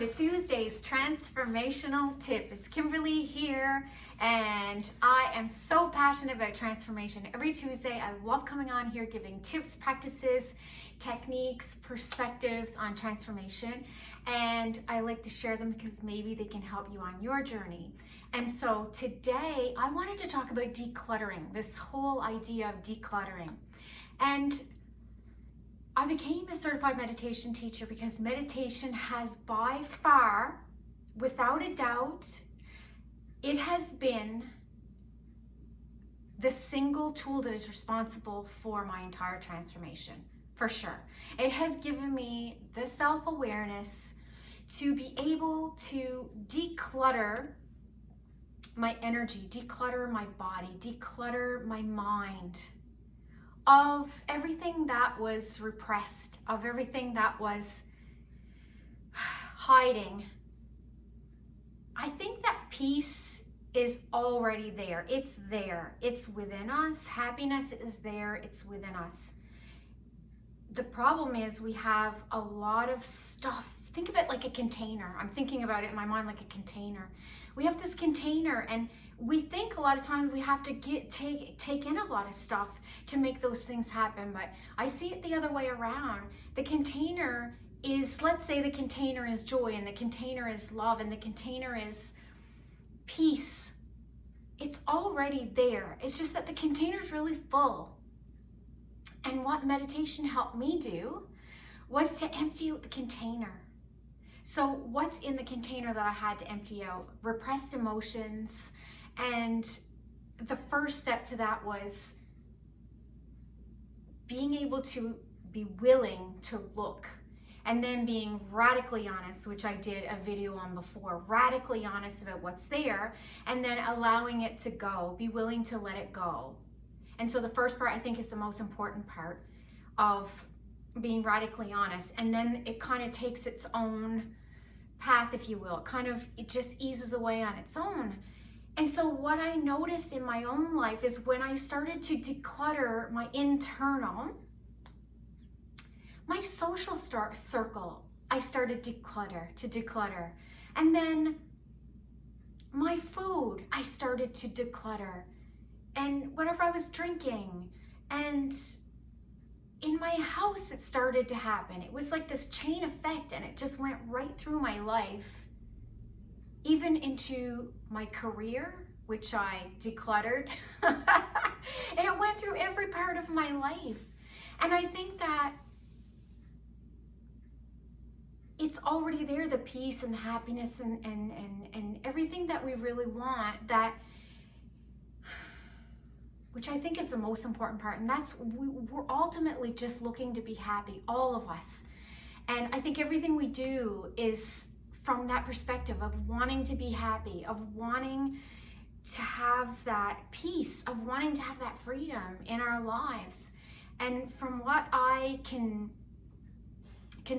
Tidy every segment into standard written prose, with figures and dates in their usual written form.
Tuesday's transformational tip. It's Kimberly here, and I am so passionate about transformation. Every Tuesday, I love coming on here giving tips, practices, techniques, perspectives on transformation, and I like to share them because maybe they can help you on your journey. And so today, I wanted to talk about decluttering, this whole idea of decluttering. And I became a certified meditation teacher because meditation has by far, without a doubt, it has been the single tool that is responsible for my entire transformation, for sure. It has given me the self-awareness to be able to declutter my energy, declutter my body, declutter my mind, of everything that was repressed, of everything that was hiding. I think that peace is already there. It's there. It's within us. Happiness is there. It's within us. The problem is we have a lot of stuff. Think of it like a container. I'm thinking about it in my mind like a container. We have this container, and we think a lot of times we have to take in a lot of stuff to make those things happen, but I see it the other way around. The container is, let's say the container is joy, and the container is love, and the container is peace. It's already there. It's just that the container is really full. And what meditation helped me do was to empty out the container. So what's in the container that I had to empty out? Repressed emotions. And the first step to that was being able to be willing to look, and then being radically honest, which I did a video on before, radically honest about what's there, and then allowing it to go, be willing to let it go. And so the first part I think is the most important part of being radically honest, and then it kind of takes its own path, if you will. It just eases away on its own. And so what I noticed in my own life is when I started to declutter my internal, my social circle, I started to declutter. And then my food, I started to declutter. And whenever I was drinking, and in my house, it started to happen. It was like this chain effect, and it just went right through my life, even into my career, which I decluttered. It went through every part of my life. And I think that it's already there, the peace and the happiness and everything that we really want, that, which I think is the most important part. And that's, we're ultimately just looking to be happy, all of us. And I think everything we do is from that perspective of wanting to be happy, of wanting to have that peace, of wanting to have that freedom in our lives. And from what I can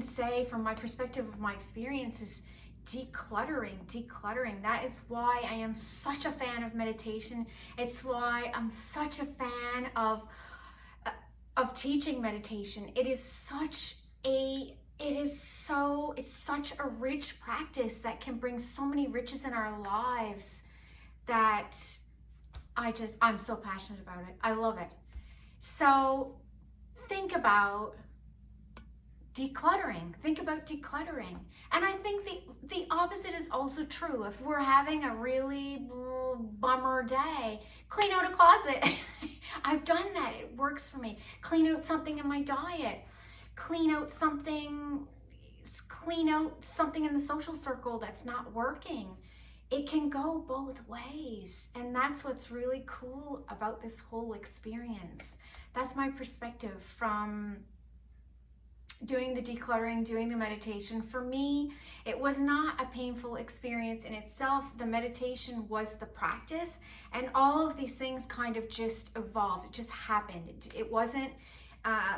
say from my perspective of my experiences, decluttering. That is why I am such a fan of meditation. It's why I'm such a fan of teaching meditation. It's such a rich practice that can bring so many riches in our lives that I'm so passionate about it. I love it. So think about decluttering. And I think the opposite is also true. If we're having a really bummer day, clean out a closet. I've done that. It works for me. Clean out something in my diet. Clean out something in the social circle that's not working. It can go both ways. And that's what's really cool about this whole experience. That's my perspective from doing the decluttering, doing the meditation. For me, it was not a painful experience in itself. The meditation was the practice, and all of these things kind of just evolved. It just happened. It wasn't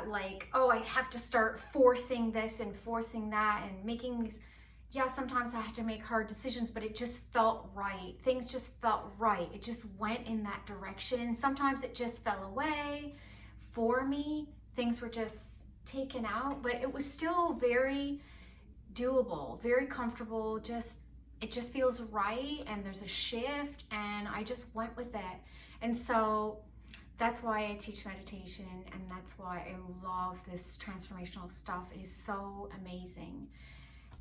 like, oh, I have to start forcing this and forcing that and making these. Yeah, sometimes I had to make hard decisions, but it just felt right. Things just felt right. It just went in that direction. Sometimes it just fell away for me. Things were just taken out, but it was still very doable, very comfortable, it just feels right, and there's a shift, and I just went with it. And so that's why I teach meditation, and that's why I love this transformational stuff. It is so amazing.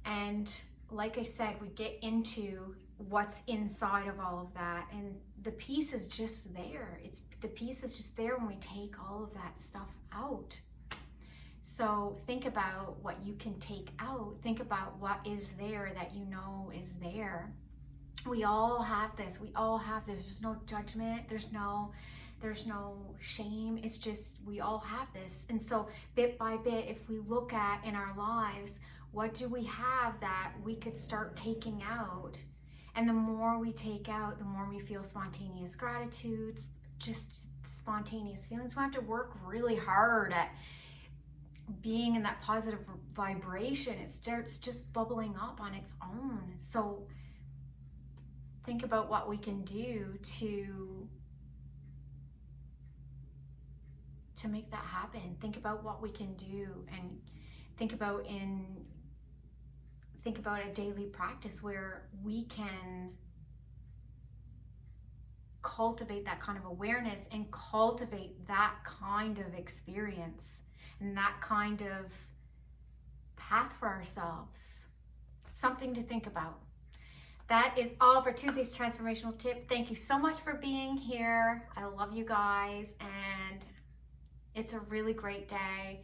And like I said, we get into what's inside of all of that, and the peace is just there. The peace is just there when we take all of that stuff out. So think about what you can take out. Think about what is there that you know is there. We all have this. We all have this. There's no judgment. There's no shame. It's just, we all have this. And so bit by bit, if we look at in our lives, what do we have that we could start taking out? And the more we take out, the more we feel spontaneous gratitudes, just spontaneous feelings. We have to work really hard at being in that positive vibration. It starts just bubbling up on its own. So think about what we can do to make that happen. Think about what we can do, and think about a daily practice where we can cultivate that kind of awareness and cultivate that kind of experience and that kind of path for ourselves. Something to think about. That is all for Tuesday's transformational tip. Thank you so much for being here. I love you guys, and it's a really great day.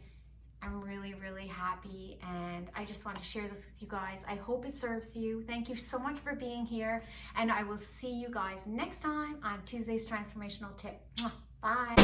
I'm really, really happy, and I just want to share this with you guys. I hope it serves you. Thank you so much for being here, and I will see you guys next time on Tuesday's transformational tip. Bye.